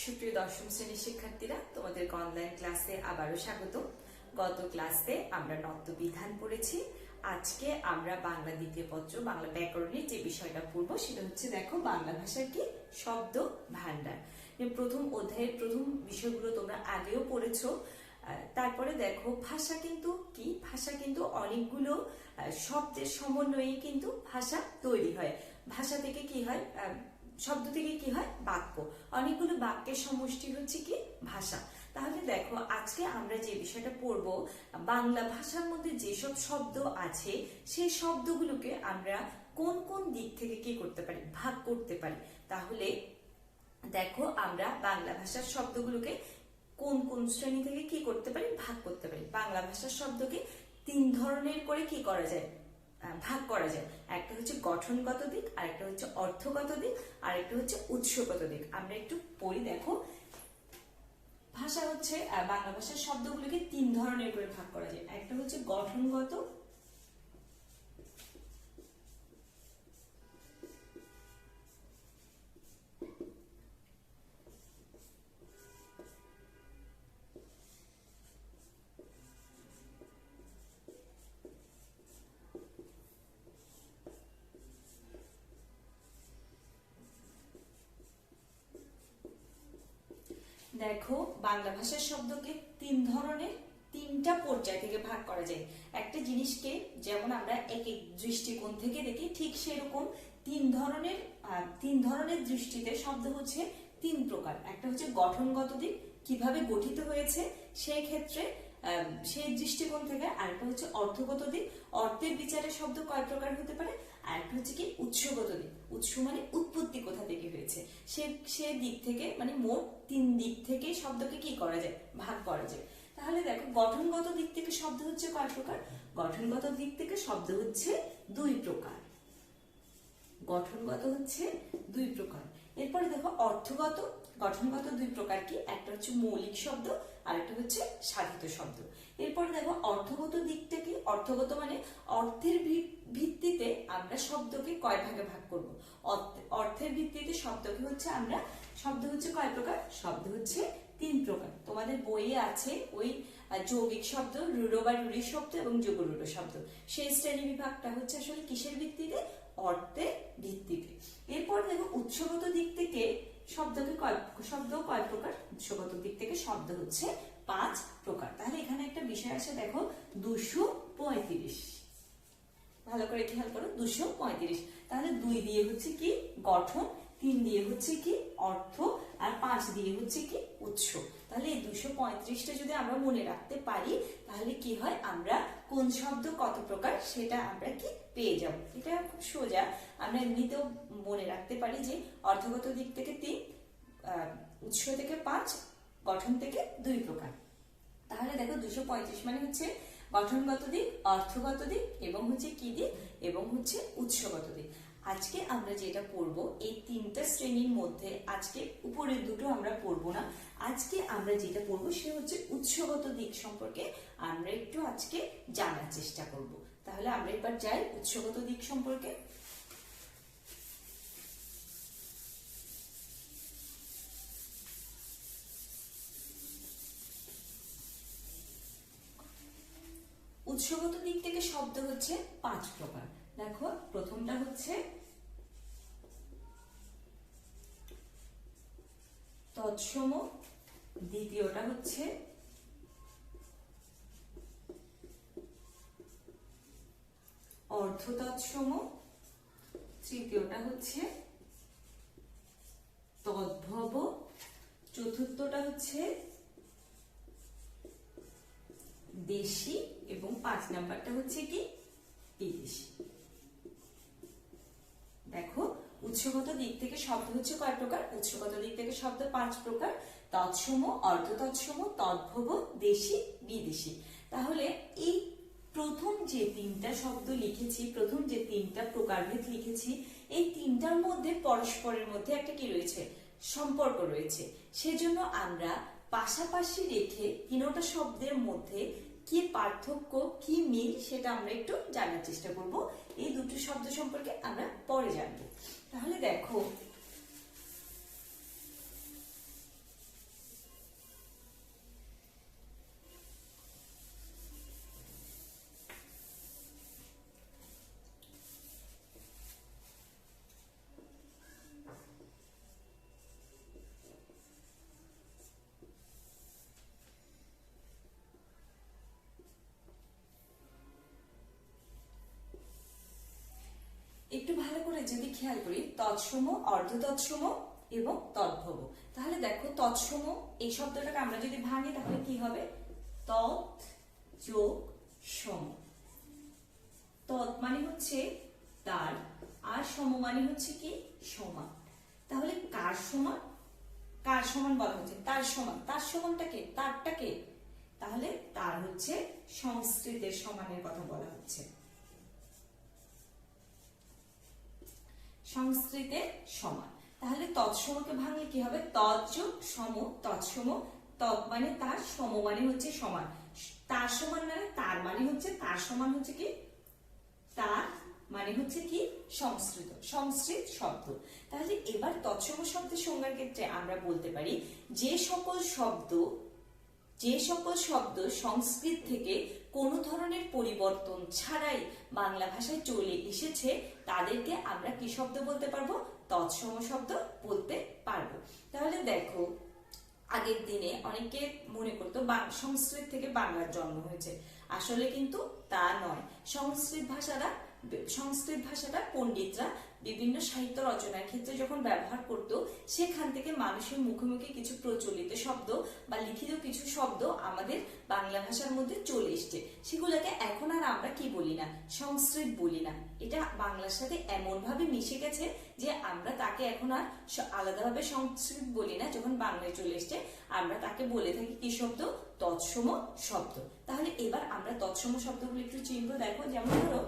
সুপ্রিয় দশম শ্রেণীর শিক্ষার্থীরা, তোমাদের অনলাইন ক্লাসে আবারও স্বাগত। গত ক্লাসে আমরা নত্যবিধান পড়েছি। আজকে আমরা বাংলা দ্বিতীয় পত্র বাংলা ব্যাকরণের যে বিষয়টা পড়বো সেটা হচ্ছে, দেখো, বাংলা ভাষার কি শব্দ ভান্ডার। প্রথম অধ্যায়ের প্রথম বিষয়গুলো তোমরা আগেও পড়েছো। তারপরে দেখো, ভাষা কিন্তু কি, ভাষা কিন্তু অনেকগুলো শব্দের সমন্বয়ে কিন্তু ভাষা তৈরি হয়। ভাষা থেকে কি হয়, শব্দ থেকে কি হয়, বাক্য। অনেকগুলো বাক্যের সমষ্টি হচ্ছে কি ভাষা। তাহলে দেখো, আজকে আমরা যে বিষয়টা পড়বো, বাংলা ভাষার মধ্যে যেসব শব্দ আছে সেই শব্দগুলোকে আমরা কোন কোন দিক থেকে কি করতে পারি, ভাগ করতে পারি। তাহলে দেখো, আমরা বাংলা ভাষার শব্দগুলোকে কোন কোন শ্রেণী থেকে কি করতে পারি, ভাগ করতে পারি। বাংলা ভাষার শব্দকে তিন ধরনের করে কি করা যায়, ভাগ করা যায়। একটা হচ্ছে গঠনগত দিক, আরেকটা হচ্ছে অর্থগত দিক, আরেকটা হচ্ছে উৎসগত দিক। আমরা একটু পড়ি। দেখো, ভাষা হচ্ছে, বাংলা ভাষার শব্দগুলোকে তিন ধরনের করে ভাগ করা যায়। একটা হচ্ছে গঠনগত, দেখো, বাংলা ভাষার শব্দকে তিন ধরনের, তিনটা পর্যায় থেকে ভাগ করা যায়। একটা জিনিসকে যেমন আমরা এক এক দৃষ্টিকোণ থেকে দেখি, ঠিক সেরকম তিন ধরনের দৃষ্টিতে শব্দ হচ্ছে তিন প্রকার। একটা হচ্ছে গঠনগত দিক, কিভাবে গঠিত হয়েছে সেই ক্ষেত্রে সেই দৃষ্টিকোণ থেকে। আরেকটা হচ্ছে অর্থগত দিক, অর্থের বিচারে শব্দ কয় প্রকার হতে পারে। আরেকটা হচ্ছে কি উৎসগত দিক, উৎস মানে উৎপত্তি কোথা থেকে হয়েছে, সে দিক থেকে, মানে মোট তিন দিক থেকে শব্দকে কি করা যায়, ভাগ করা যায়। তাহলে দেখো, গঠনগত দিক থেকে শব্দ হচ্ছে কয় প্রকার। গঠনগত দিক থেকে শব্দ হচ্ছে দুই প্রকার। গঠনগত হচ্ছে দুই প্রকার। এরপরে দেখো, অর্থগত। গঠনগত দুই প্রকার কি, একটা হচ্ছে মৌলিক শব্দ, আরেকটা হচ্ছে সাধিত শব্দ। এরপরে দেখো, অর্থগত দিকটা কি। অর্থগত মানে অর্থের ভিত্তিতে আমরা শব্দকে কয় ভাগে ভাগ করব। অর্থের ভিত্তিতে শব্দকে হচ্ছে আমরা, শব্দ হচ্ছে কয় প্রকার, শব্দ হচ্ছে তিন প্রকার। তোমাদের বইয়ে আছে ওই যৌগিক শব্দ, রূঢ় বা রূঢ়ি শব্দ এবং যোগরূঢ় শব্দ। সেই শ্রেণী বিভাগটা হচ্ছে আসলে কিসের ভিত্তিতে, অর্থের ভিত্তিতে। এরপর দেখো, উৎসগত দিক থেকে শব্দ কয় প্রকার। উৎসগত দিক থেকে শব্দ হচ্ছে পাঁচ প্রকার। তাহলে এখানে একটা বিষয় আছে, দেখো, 235। ভালো করে খেয়াল করো, 235। তাহলে 2 দিয়ে হচ্ছে কি গঠন, 3 দিয়ে হচ্ছে কি অর্থ, আর 5 দিয়ে হচ্ছে কি উৎস। তাহলে এই 235টা যদি আমরা মনে রাখতে পারি, তাহলে কি হয়, আমরা কোন শব্দ কত প্রকার সেটা আমরা কি পেয়ে যাব। এটা খুব সোজা, আমরা এমনিতেও মনে রাখতে পারি যে অর্থগত দিক থেকে 3, উৎস থেকে 5, গঠন থেকে 2 প্রকার। তাহলে দেখো, 235 মানে হচ্ছে গঠনগত দিক, অর্থগত দিক, এবং হচ্ছে কি দিক, এবং হচ্ছে উৎসগত দিক। আজকে আমরা যেটা পড়বো, এই তিনটা শ্রেণীর মধ্যে আজকে উপরের দুটো আমরা পড়বো না। আজকে আমরা যেটা পড়বো সে হচ্ছে উৎসগত দিক সম্পর্কে আমরা একটু আজকে জানার চেষ্টা করব। তাহলে আমরা এবার যাই উৎসগত দিক সম্পর্কে। উৎসগত দিক থেকে শব্দ হচ্ছে 5 প্রকার। দেখো, প্রথমটা হচ্ছে তৎসম, দ্বিতীয়টা হচ্ছে অর্ধতৎসম, তৃতীয়টা হচ্ছে তদ্ভব, চতুর্থটা হচ্ছে দেশি, এবং 5 নাম্বারটা হচ্ছে কি বিদেশি। দেখো, উৎসগত দিক থেকে শব্দ হচ্ছে কয় প্রকার। উৎসগত দিক থেকে শব্দ 5 প্রকার: তৎসম, অর্ধতৎসম, তদ্ভব, দেশি, বিদেশি। তাহলে এই প্রথম যে 3টা শব্দ লিখেছি, প্রথম যে 3টা প্রকারভেদ লিখেছি, এই 3টার মধ্যে পরস্পরের মধ্যে একটা কি রয়েছে, সম্পর্ক রয়েছে। সেজন্য আমরা পাশাপাশি রেখে 3টা শব্দের মধ্যে কি পার্থক্য, কি মিল, সেটা আমরা একটু জানার চেষ্টা করব। এই দুটো শব্দ সম্পর্কে আমরা পরে জানবো। তাহলে দেখো, যদি খেয়াল করি তৎসম, অর্ধ তৎসম এবং তদ্ভব। তাহলে দেখো তৎসম এই শব্দটাকে আমরা যদি ভাঙি তাহলে কি হবে? তৎ যোগ সম। তৎ মানে হচ্ছে তার, আর সম মানে হচ্ছে কি? সমান। তাহলে কার সমান? কার সমান বলা হচ্ছে? তার সমান। তার সমানটাকে, তারটাকে, তাহলে তার হচ্ছে সংস্কৃতের সমানের কথা বলা হচ্ছে। সংস্কৃতের সমান। তাহলে তৎসমকে ভাঙলে কি হবে? তৎ যোগ সম, তৎসম। তৎ মানে তার, সম মানে হচ্ছে সমান। তার সমান মানে তার মানে হচ্ছে, তার সমান হচ্ছে কি? তার মানে হচ্ছে কি? সংস্কৃত, সংস্কৃত শব্দ। তাহলে এবার তৎসম শব্দের সংজ্ঞার ক্ষেত্রে আমরা বলতে পারি যে সকল শব্দ সংস্কৃত থেকে কোনো ধরনের পরিবর্তন ছাড়াই বাংলা ভাষায় চলে এসেছে তাদেরকে আমরা কি শব্দ বলতে পারবো? তৎসম শব্দ বলতে পারবো। তাহলে দেখো আগের দিনে অনেকে মনে করতো সংস্কৃত থেকে বাংলার জন্ম হয়েছে, আসলে কিন্তু তা নয়। সংস্কৃত ভাষাটা পণ্ডিতরা বিভিন্ন সাহিত্য রচনার ক্ষেত্রে যখন ব্যবহার করত, সেখান থেকে মানুষের মুখে মুখে কিছু প্রচলিত শব্দ বা লিখিত কিছু শব্দ আমাদের বাংলা ভাষার মধ্যে চলে এসছে। সেগুলোকে এখন আর আমরা কি বলি না? সংস্কৃত বলি না। এটা বাংলার সাথে এমন ভাবে মিশে গেছে যে আমরা তাকে এখন আর আলাদাভাবে সংস্কৃত বলি না। যখন বাংলায় চলে এসছে আমরা তাকে বলে থাকি কি শব্দ? তৎসম শব্দ। তাহলে এবার আমরা তৎসম শব্দগুলো একটু চিনবো। দেখো যেমন ধরো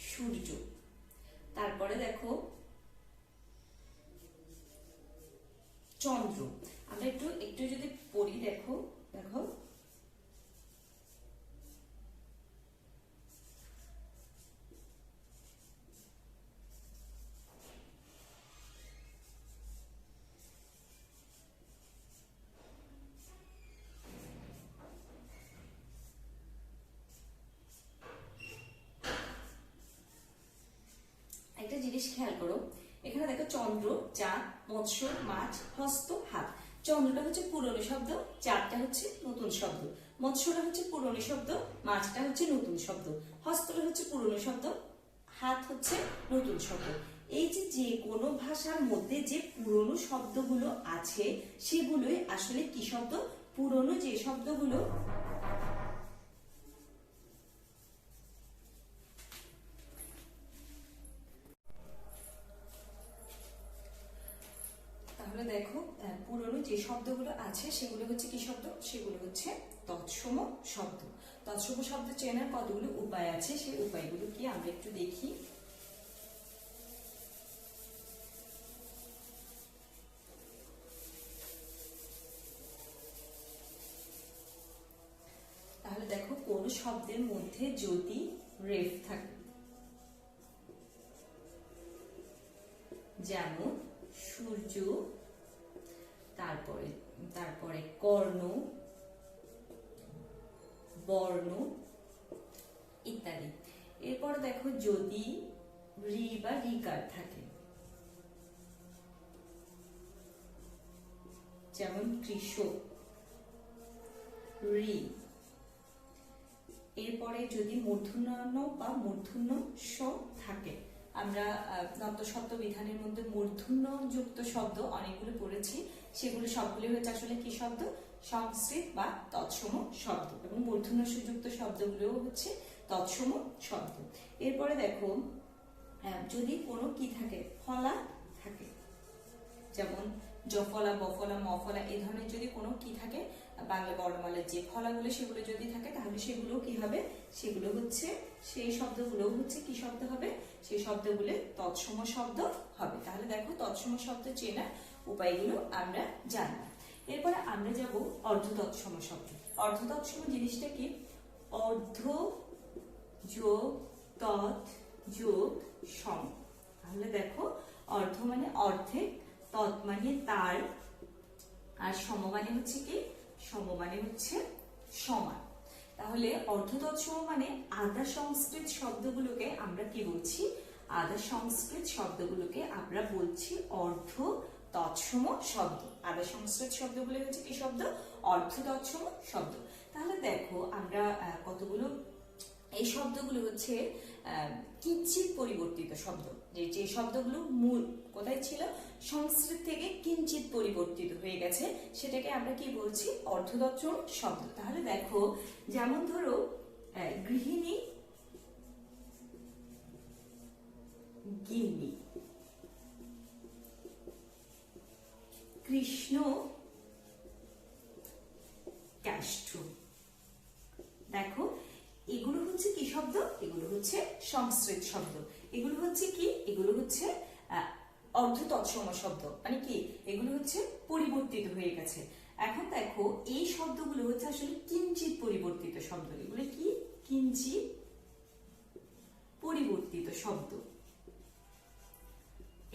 সূর্য, তারপরে দেখো চন্দ্র। আমরা একটু যদি পড়ি, দেখো দেখো একটা জিনিস খেয়াল করো, এখানে দেখো চন্দ্র, চাঁদ, মৎস্য, মাছ, হস্ত, হাত। চন্দ্রটা হচ্ছে পুরনো শব্দ, চাঁদটা হচ্ছে নতুন শব্দ, মৎস্যটা হচ্ছে পুরনো শব্দ, মাছটা হচ্ছে নতুন শব্দ, হস্তটা হচ্ছে পুরনো শব্দ, হাত হচ্ছে নতুন শব্দ। এই যে কোনো ভাষার মধ্যে যে পুরনো শব্দগুলো আছে সেগুলোই আসলে কি শব্দ? পুরনো যে শব্দগুলো দেখো পুরনো যে শব্দগুলো আছে সেগুলো হচ্ছে কি শব্দ? সেগুলো হচ্ছে তৎসম শব্দ। তৎসম শব্দ চেনার কতগুলো উপায় আছে, সেই উপায়গুলো কি আমরা একটু দেখি। তাহলে দেখো কোন শব্দের মধ্যে যদি রেফ থাকে, যেমন সূর্য, তারপরে কর্ণ, বর্ণ ইত্যাদি। এরপর দেখো যদি রি বা রিকার থাকে, যেমন কৃষক, রি। এরপরে যদি মূর্ধন্য বা মূর্ধন্য স থাকে, আমরা নত্যসত্ত্ব বিধানের মধ্যে মূর্ধন্য যুক্ত শব্দ অনেকগুলো পড়েছি, সেগুলো সবগুলো হচ্ছে আসলে কি শব্দ? সংস্কৃত বা তৎসম শব্দ, এবং মূর্ধন্য সুযুক্ত শব্দগুলো হচ্ছে তৎসম শব্দ। এরপরে দেখো যদি কোনো কি থাকে, ফলা থাকে, যেমন জফলা, বফলা, মফলা, এই ধরনের যদি কোনো কি থাকে বাংলা বর্ণমালার যে ফলাগুলো সেগুলো যদি থাকে, তাহলে সেগুলো কি হবে? সেগুলো হচ্ছে, সেই শব্দগুলো হচ্ছে কি শব্দ হবে? সেই শব্দগুলো তৎসম শব্দ হবে। তাহলে দেখো তৎসম শব্দ চেনার উপায়গুলো আমরা জানলাম। এরপরে আমরা যাব অর্ধ তৎসম শব্দ। অর্ধ তৎসম জিনিসটা কি? অর্ধ যোগ তৎ যোগ সম। তাহলে দেখো অর্ধ মানে অর্ধেক, তৎ মানে তার, আর সম মানে হচ্ছে কি? সম মানে হচ্ছে সমান। তাহলে অর্ধ তৎসম মানে আধা সংস্কৃত শব্দগুলোকে আমরা কি বলছি? আধা সংস্কৃত শব্দগুলোকে আমরা বলছি অর্ধ তৎসম শব্দ। আধা সংস্কৃত শব্দগুলো হচ্ছে কি শব্দ? অর্ধ তৎসম শব্দ। তাহলে দেখো আমরা কতগুলো এই শব্দগুলো হচ্ছে কিঞ্চিত পরিবর্তিত শব্দ। যে শব্দগুলো মূল কোথায় ছিল, সংস্কৃত থেকে কিঞ্চিত পরিবর্তিত হয়ে গেছে, সেটাকে আমরা কি বলছি, অর্ধতৎসম শব্দ। তাহলে দেখো, যেমন ধরো গৃহিণী, গিন্নি, কৃষ্ণ, কাষ্ঠ। দেখো, এগুলো হচ্ছে কি শব্দ, এগুলো হচ্ছে সংস্কৃত শব্দ। এগুলো হচ্ছে কি, এগুলো হচ্ছে অর্ধ তৎসম শব্দ, মানে কি, এগুলো হচ্ছে পরিবর্তিত হয়ে গেছে। এখন দেখো, এই শব্দগুলো হচ্ছে আসলে কিঞ্চিত পরিবর্তিত শব্দ। এগুলো কি, কিঞ্চিত পরিবর্তিত শব্দ।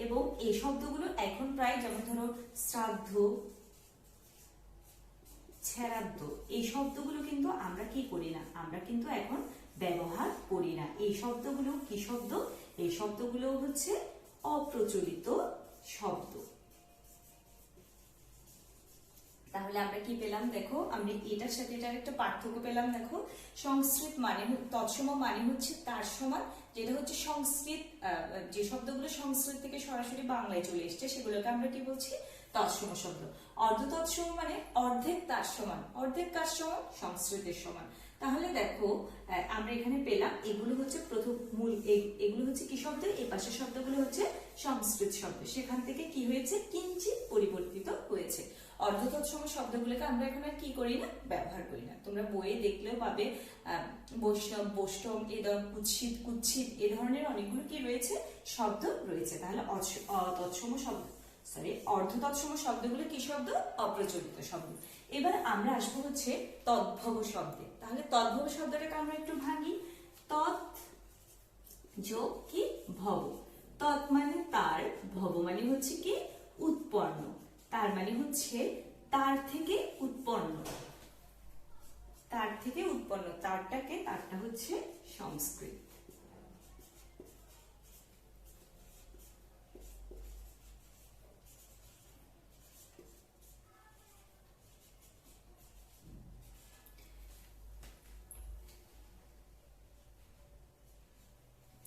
এবং এই শব্দগুলো এখন প্রায়, যেমন ধরো শ্রাদ্ধ, ছেড়াদ্দ, এই শব্দগুলো কিন্তু আমরা কি করি না, আমরা কিন্তু এখন ব্যবহার করি না। এই শব্দগুলো কি শব্দ, এই শব্দগুলো হচ্ছে অপ্রচলিত শব্দ। তাহলে আমরা কি পেলাম, দেখো আমরা এটার সাথে এটার একটা পার্থক্য পেলাম। দেখো, সংস্কৃত মানে তৎসম মানে হচ্ছে তার সমান, যেটা হচ্ছে সংস্কৃত, যে শব্দগুলো সংস্কৃত থেকে সরাসরি বাংলায় চলে এসছে সেগুলোকে আমরা কি বলছি, তৎসম শব্দ। অর্ধ তৎসম মানে অর্ধেক তার সমান, অর্ধেক কার সমান, সংস্কৃতের সমান। তাহলে দেখো, আমরা এখানে পেলাম এগুলো হচ্ছে প্রথম মূল, এগুলো হচ্ছে কি শব্দ, এই পাশের শব্দগুলো হচ্ছে সংস্কৃত শব্দ। সেখান থেকে কি হয়েছে, কিঞ্চিত পরিবর্তিত হয়েছে। অর্ধ তৎসম শব্দগুলোকে আমরা এখন আর কি করি না, ব্যবহার করি না। তোমরা বইয়ে দেখলেও পাবে বৈষ্ণব, বৈষ্ণব, এ ধরনের কুৎসিত, কুৎসিত, এ ধরনের অনেকগুলো কি রয়েছে, শব্দ রয়েছে। তাহলে তৎসম শব্দ, অর্ধ তৎসম শব্দগুলো কি শব্দ, অপ্রচলিত শব্দ। এবার আমরা আসবো হচ্ছে তদ্ভব শব্দে। তাহলে তদ্ভব শব্দটাকে আমরা একটু ভাঙি। তৎ যোগ কি ভব। তৎ মানে তার, ভব মানে হচ্ছে কি উৎপন্ন, তার মানে হচ্ছে তার থেকে উৎপন্ন, তার থেকে উৎপন্ন, তারটা হচ্ছে সংস্কৃত।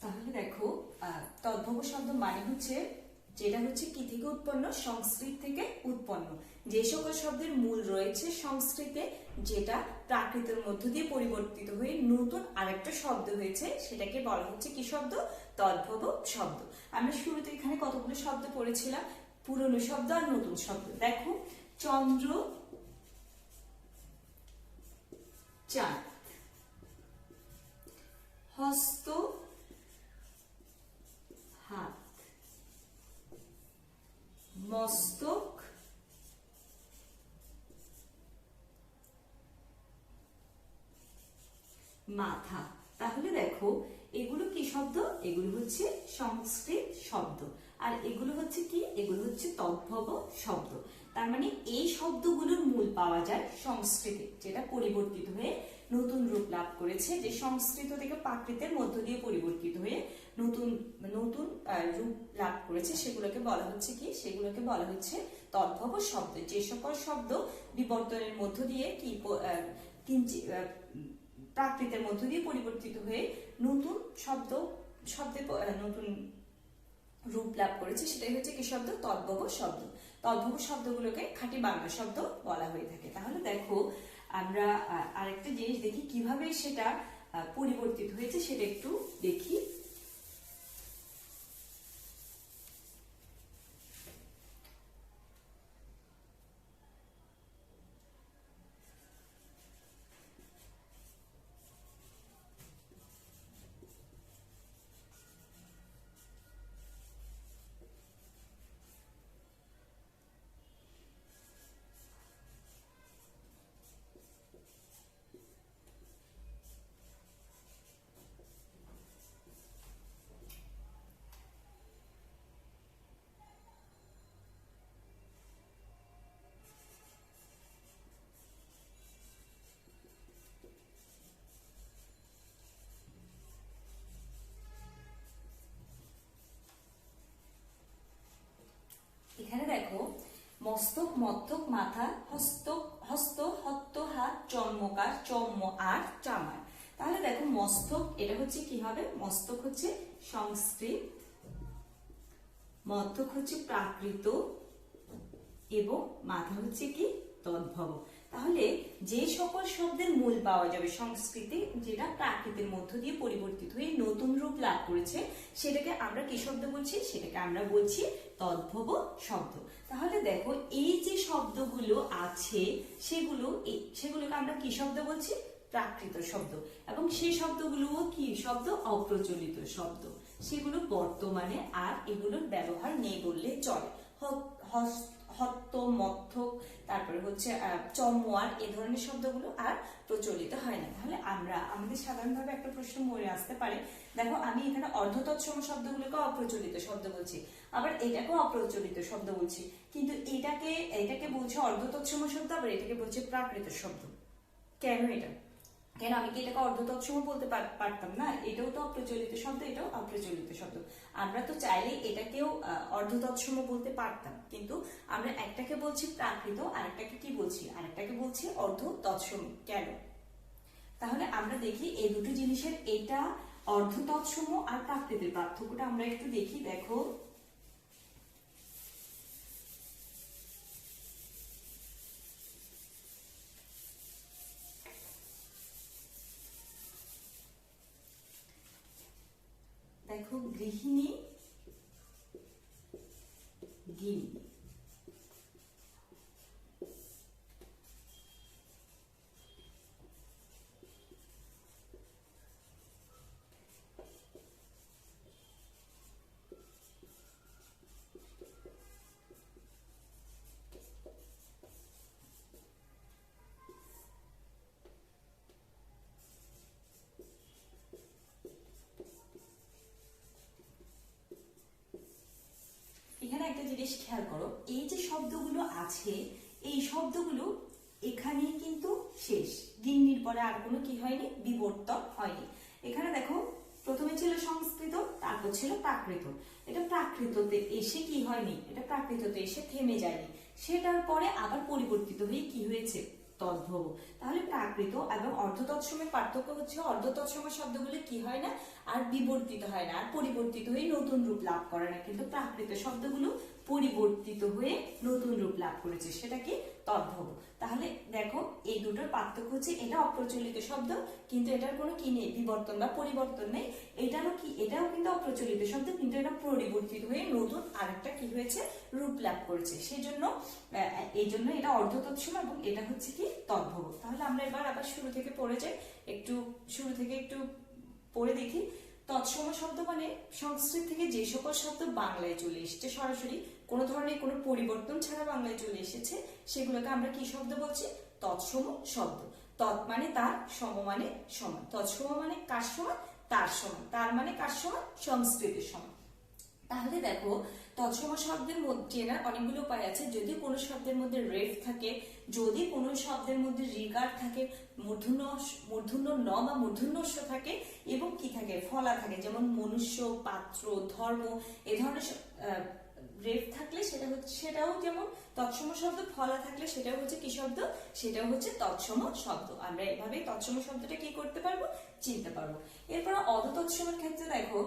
তাহলে দেখো, তদ্ভব শব্দ মানে হচ্ছে যেটা হচ্ছে কি থেকে উৎপন্ন, সংস্কৃত থেকে উৎপন্ন। যে সকল শব্দের মূল রয়েছে সংস্কৃতে, যেটা প্রাকৃতের মধ্য দিয়ে পরিবর্তিত হয়ে নতুন আরেকটা শব্দ হয়েছে, সেটাকে বলা হচ্ছে কি শব্দ, তদ্ভব শব্দ। আমরা শুরুতে এখানে কতগুলো শব্দ পড়েছিলাম, পুরনো শব্দ আর নতুন শব্দ। দেখো, চন্দ্র, চাঁদ, হস্ত, হাত, মস্তক, মাথা। তাহলে দেখো, এগুলো কি শব্দ, এগুলো হচ্ছে সংস্কৃত শব্দ, আর এগুলো হচ্ছে কি, এগুলো হচ্ছে তদ্ভব শব্দ। তার মানে এই শব্দগুলোর মূল পাওয়া যায় সংস্কৃতে, যেটা পরিবর্তিত হয়ে নতুন রূপ লাভ করেছে, যে সংস্কৃত থেকে প্রাকৃতের মধ্য দিয়ে পরিবর্তিত হয়ে নতুন নতুন রূপ লাভ করেছে, সেগুলোকে বলা হচ্ছে কি, সেগুলোকে বলা হচ্ছে তদ্ভব শব্দ। যে সকল শব্দ বিবর্তনের মধ্য দিয়ে কি প্রাকৃতের মধ্য দিয়ে পরিবর্তিত হয়ে নতুন শব্দে নতুন রূপ লাভ করেছে, সেটাই হচ্ছে কি শব্দ, তদ্ভব শব্দ। তদ্ভব শব্দগুলোকে খাঁটি বাংলা শব্দ বলা হয়ে থাকে। তাহলে দেখো, আমরা আরেকটা জিনিস দেখি কিভাবে সেটা পরিবর্তিত হয়েছে, সেটা একটু দেখি। এখানে দেখো, মস্তক, মস্তক, মাথা, হস্ত, হস্ত, হত্ত, হাত, চর্মকার, চর্ম আর চামার। তাহলে দেখো মস্তক, এটা হচ্ছে কি হবে, মস্তক হচ্ছে সংস্কৃত, মস্তক হচ্ছে প্রাকৃত এবং মাথা হচ্ছে কি তদ্ভব। তাহলে যে সকল শব্দের মূল পাওয়া যাবে সংস্কৃতে, যেটা প্রাকৃতের মধ্য দিয়ে পরিবর্তিত হয়ে নতুন রূপ লাভ করেছে, সেটাকে আমরা কি শব্দ বলছি, সেটাকে আমরা বলছি তদ্ভব শব্দ। তাহলে দেখো এই যে শব্দগুলো আছে সেগুলোকে আমরা কি শব্দ বলছি, প্রাকৃত শব্দ। এবং সেই শব্দগুলো কি শব্দ, অপ্রচলিত শব্দ, সেগুলো বর্তমানে আর এগুলোর ব্যবহার নেই বললে চলে। হত্ত, মত্থক, তারপরে হচ্ছে চমওয়ার, এই ধরনের শব্দগুলো আর প্রচলিত হয় না। তাহলে আমাদের সাধারণভাবে একটা প্রশ্ন মনে আসতে পারে, দেখো আমি এখানে অর্ধতৎসম শব্দগুলোকে অপ্রচলিত শব্দ বলছি, আবার এটাকেও অপ্রচলিত শব্দ বলছি, কিন্তু এটাকে বলছে অর্ধতৎসম শব্দ, আবার এটাকে বলছে প্রাকৃত শব্দ। কেন এটা? কেন আমি কি এটাকে অর্ধতৎসম বলতে পারতাম না? এটাও তো অপ্রচলিত শব্দ, এটাও অপ্রচলিত শব্দ। আমরা তো চাইলে এটাকেও অর্ধতৎসম বলতে পারতাম, কিন্তু আমরা একটাকে বলছি প্রাকৃত, আরেকটাকে কি বলছি, আরেকটাকে বলছি অর্ধতৎসম। কেন? তাহলে আমরা দেখি এই দুটো জিনিসের, এটা অর্ধতৎসম আর প্রাকৃতের পার্থক্যটা আমরা একটু দেখি। দেখো দেখো গৃহিণী, গিন্নি, এখানে একটা জিনিস খেয়াল করো, এই যে শব্দগুলো আছে, এই শব্দগুলো এখানেই কিন্তু শেষ, গিন্নির পরে আর কোনো কি হয়নি, বিবর্তন হয়নি। এখানে দেখো প্রথমে ছিল সংস্কৃত, তারপর ছিল প্রাকৃত। এটা প্রাকৃততে এসে কি হয়নি, এটা প্রাকৃততে এসে থেমে যায়নি, সেটার পরে আবার পরিবর্তিত হয়ে কি হয়েছে, তদ্ভব। তাহলে প্রাকৃত এবং অর্ধতৎসমের পার্থক্য হচ্ছে, অর্ধতৎসম শব্দগুলো কি হয় না, আর বিবর্তিত হয় না, আর পরিবর্তিত হয়ে নতুন রূপ লাভ করে না, কিন্তু প্রাকৃত শব্দগুলো পরিবর্তিত হয়ে নতুন রূপ লাভ করেছে, সেটা কি তদ্ভব। তাহলে দেখো এই দুটোর পার্থক্য হচ্ছে, এটা অপ্রচলিত শব্দ, কিন্তু এটার কোনো কি নেই, বিবর্তন বা পরিবর্তন নেই। এটাও কিন্তু অপ্রচলিত শব্দ, কিন্তু এটা পরিবর্তিত হয়ে নতুন আরেকটা কি হয়েছে, রূপ লাভ করেছে, সেজন্য এই জন্য এটা অর্ধতৎসম এবং এটা হচ্ছে কি তদ্ভব। তাহলে আমরা এবার আবার শুরু থেকে পড়ে যাই, শুরু থেকে একটু পড়ে দেখি। তৎসম শব্দ মানে সংস্কৃত থেকে যে সকল শব্দ বাংলায় চলে এসেছে, সরাসরি কোনো ধরনের কোনো পরিবর্তন ছাড়া বাংলায় চলে এসেছে, সেগুলোকে আমরা কি শব্দ বলছি, তৎসম শব্দ। তৎ মানে তার, সম মানে সমান, তৎসম মানে কার সমান, তার সমান, তার মানে কার সমান, সংস্কৃতের সমান। তাহলে দেখো তৎসম শব্দের মধ্যে না অনেকগুলো উপায় আছে। যদি কোনো শব্দের মধ্যে রেফ থাকে, যদি কোনো শব্দের মধ্যে রিগার থাকে, মূর্ধন্য ন বা মূর্ধন্যস্ব থাকে, এবং কি থাকে, ফলা থাকে, যেমন মনুষ্য, পাত্র, ধর্ম, এ ধরনের রেফ থাকলে সেটাও যেমন তৎসম শব্দ, ফলা থাকলে সেটাও হচ্ছে কি শব্দ, সেটাও হচ্ছে তৎসম শব্দ। আমরা এভাবে তৎসম শব্দটা কি করতে পারবো, চিনতে পারবো। এরপর অধতৎসমের ক্ষেত্রে দেখো,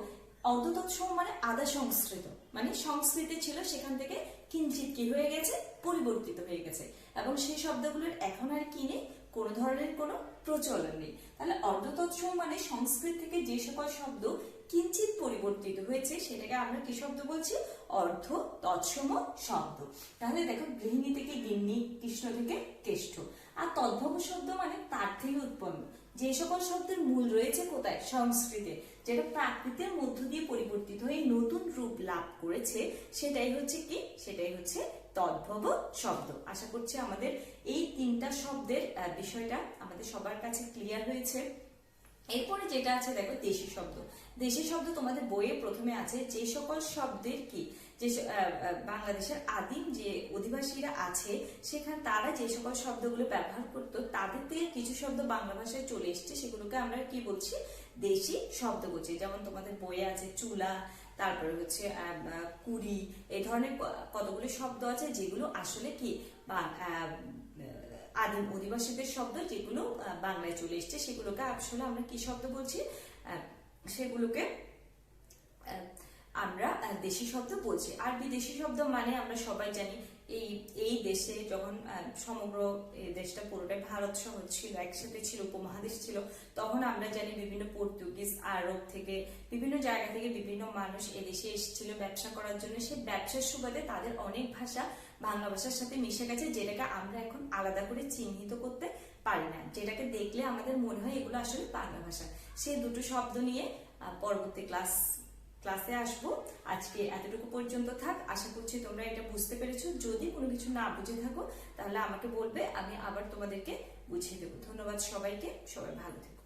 অধতৎসম মানে আদা সংস্কৃত, মানে সংস্কৃতে ছিল, সেখান থেকে কিঞ্চিত কি হয়ে গেছে, পরিবর্তিত হয়ে গেছে, এবং সেই শব্দগুলোর এখন আর কি নেই, কোনো ধরনের কোনো প্রচলন নেই। তাহলে অর্ধতৎসম মানে সংস্কৃত থেকে যে সকল শব্দ কিঞ্চিত পরিবর্তিত হয়েছে, সেটাকে আমরা কি শব্দ বলছি, অর্ধ তৎসম শব্দ। তাহলে দেখো গৃহিণী থেকে গিন্নি, কৃষ্ণ থেকে কেষ্ট। আর তদ্ভব শব্দ মানে তার থেকে উৎপন্ন, যে সকল শব্দের মূল রয়েছে কোথায়, সংস্কৃতে, যেটা প্রাকৃতের মধ্য দিয়ে পরিবর্তিত হয়ে নতুন রূপ লাভ করেছে, সেটাই হচ্ছে কি, সেটাই হচ্ছে তদ্ভব শব্দ। আশা করছি আমাদের এই তিনটা শব্দের বিষয়টা আমাদের সবার কাছে ক্লিয়ার হয়েছে। এরপরে যেটা আছে দেখো দেশি শব্দ। দেশি শব্দ তোমাদের বইয়ে প্রথমে আছে, যে সকল শব্দের কি, যে বাংলাদেশের আদিম যে অধিবাসীরা আছে, সেখানে তারা যে সকল শব্দগুলো ব্যবহার করত, তাদের থেকে কিছু শব্দ বাংলা ভাষায় চলে এসছে, সেগুলোকে আমরা কি বলছি, দেশি শব্দ বলছি। যেমন তোমাদের বইয়ে আছে চুলা, তারপরে হচ্ছে কুড়ি, এই ধরনের কতগুলো শব্দ আছে, যেগুলো আসলে কি আদিম অধিবাসীদের শব্দ যেগুলো বাংলায় চলে এসছে সেগুলোকে আসলে আমরা কি শব্দ বলছি, সেগুলোকে আমরা দেশি শব্দ বলছি। আর বিদেশি শব্দ মানে আমরা সবাই জানি এই দেশে যখন সমগ্র এই দেশটা পুরোটাই ভারত শহর ছিল, একসাথে ছিল, উপমহাদেশ ছিল, তখন আমরা জানি বিভিন্ন পর্তুগিজ, আরব থেকে বিভিন্ন জায়গা থেকে বিভিন্ন মানুষ এদেশে এসেছিল ব্যবসা করার জন্য। সেই ব্যবসার সুবাদে তাদের অনেক ভাষা বাংলা ভাষার সাথে মিশে গেছে, যেটাকে আমরা এখন আলাদা করে চিহ্নিত করতে পারি না, যেটাকে দেখলে আমাদের মনে হয় এগুলো আসলে বাংলা ভাষা। সেই দুটো শব্দ নিয়ে পরবর্তী ক্লাসে আসবো। আজকে এতটুকু পর্যন্ত থাক। আশা করছি তোমরা এটা বুঝতে পেরেছো। যদি কোনো কিছু না বুঝে থাকো তাহলে আমাকে বলবে, আমি আবার তোমাদেরকে বুঝিয়ে দেবো। ধন্যবাদ সবাইকে, সবাই ভালো থেকো।